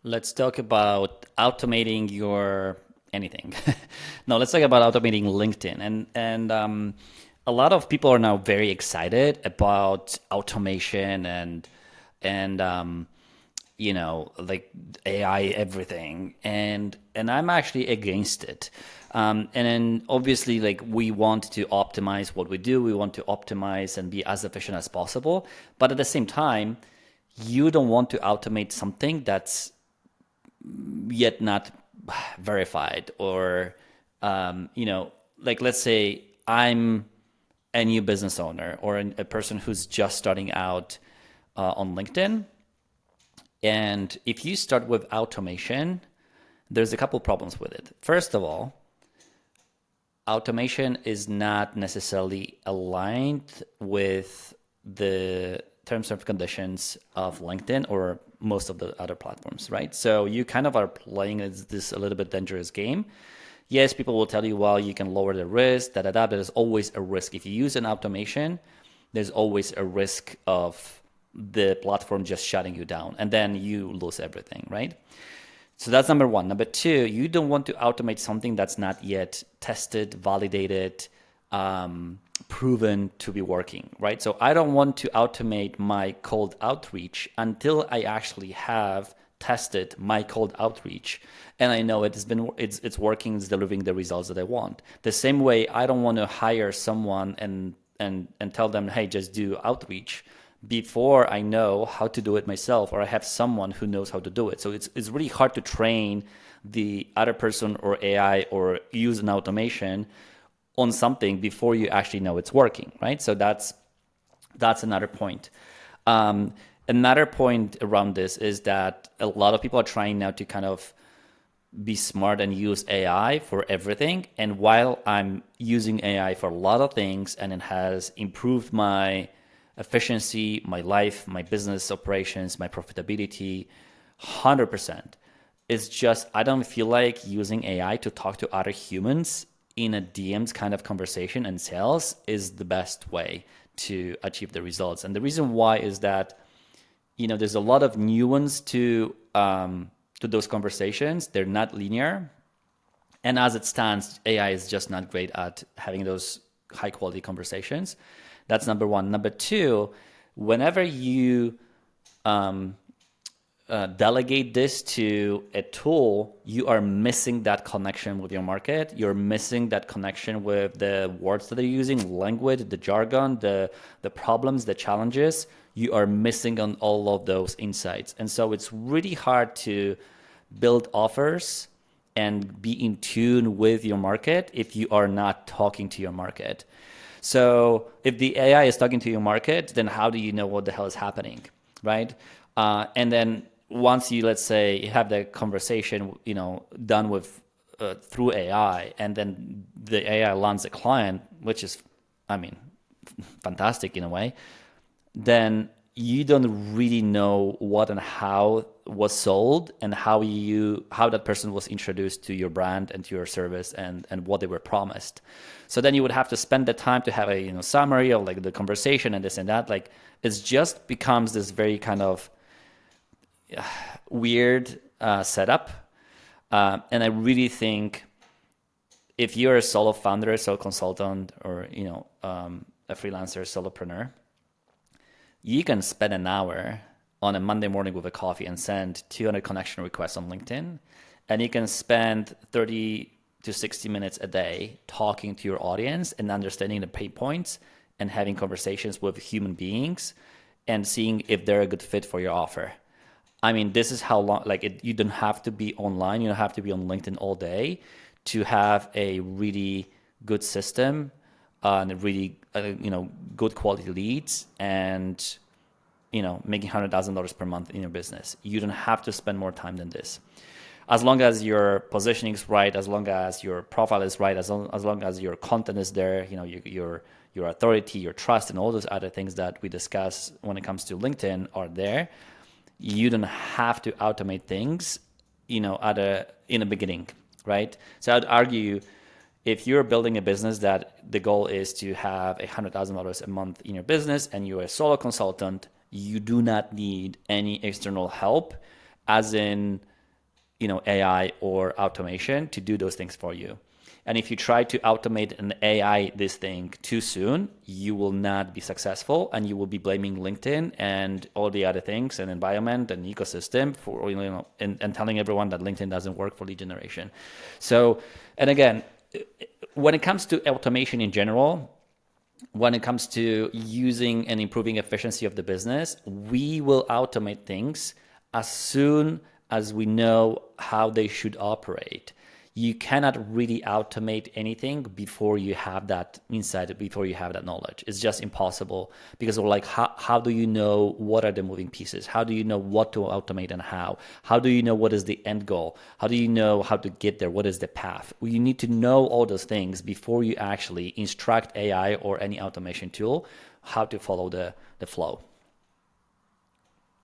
let's talk about automating your anything. No, let's talk about automating LinkedIn. And a lot of people are now very excited about automation and like AI everything, and I'm actually against it. And then obviously, like, we want to optimize what we do. We want to optimize and be as efficient as possible. But at the same time, you don't want to automate something that's yet not verified, or like, let's say I'm a new business owner or a person who's just starting out on LinkedIn. And if you start with automation, there's a couple problems with it. First of all, automation is not necessarily aligned with the terms and conditions of LinkedIn or most of the other platforms, right? So you kind of are playing this a little bit dangerous game. Yes, people will tell you, well, you can lower the risk, da da da. There's always a risk. If you use an automation, there's always a risk of the platform just shutting you down, and then you lose everything, right? So that's number one. Number two, you don't want to automate something that's not yet tested, validated, proven to be working, right? So I don't want to automate my cold outreach until I actually have tested my cold outreach and I know it's working, it's delivering the results that I want. The same way, I don't want to hire someone and tell them, hey, just do outreach before I know how to do it myself, or I have someone who knows how to do it. So it's really hard to train the other person or AI or use an automation on something before you actually know it's working, right? So that's another point. Another point around this is that a lot of people are trying now to kind of be smart and use AI for everything. And while I'm using AI for a lot of things and it has improved my efficiency, my life, my business operations, my profitability, 100%. It's just, I don't feel like using AI to talk to other humans in a DMs kind of conversation and sales is the best way to achieve the results. And the reason why is that, there's a lot of nuance to those conversations. They're not linear. And as it stands, AI is just not great at having those high quality conversations. That's number one. Number two, whenever you delegate this to a tool, you are missing that connection with your market. You're missing that connection with the words that they're using, language, the jargon, the problems, the challenges. You are missing on all of those insights. And so it's really hard to build offers and be in tune with your market if you are not talking to your market. So if the AI is talking to your market, then how do you know what the hell is happening, right? And then once you, let's say, have the conversation, done with through AI, and then the AI lands a client, which is, fantastic in a way, then you don't really know what and how was sold and how that person was introduced to your brand and to your service and what they were promised. So then you would have to spend the time to have a summary of like the conversation and this and that. Like, it just becomes this very kind of weird setup. And I really think if you're a solo founder, solo consultant, or a freelancer, solopreneur, you can spend an hour on a Monday morning with a coffee and send 200 connection requests on LinkedIn, and you can spend 30 to 60 minutes a day talking to your audience and understanding the pain points and having conversations with human beings and seeing if they're a good fit for your offer. This is how long, you don't have to be online. You don't have to be on LinkedIn all day to have a really good system and a really, good quality leads and, making $100,000 per month in your business. You don't have to spend more time than this. As long as your positioning is right, as long as your profile is right, as long as your content is there, your authority, your trust, and all those other things that we discuss when it comes to LinkedIn are there. You don't have to automate things, in the beginning, right? So I'd argue, if you're building a business that the goal is to have $100,000 a month in your business and you're a solo consultant, you do not need any external help, as in AI or automation to do those things for you. And if you try to automate an AI this thing too soon, you will not be successful, and you will be blaming LinkedIn and all the other things and environment and ecosystem for and telling everyone that LinkedIn doesn't work for lead generation. So, and again, when it comes to automation in general, when it comes to using and improving efficiency of the business, we will automate things as soon as we know how they should operate. You cannot really automate anything before you have that insight, before you have that knowledge. It's just impossible, because we're like, how do you know what are the moving pieces? How do you know what to automate and how? How do you know what is the end goal? How do you know how to get there? What is the path? Well, you need to know all those things before you actually instruct AI or any automation tool how to follow the flow.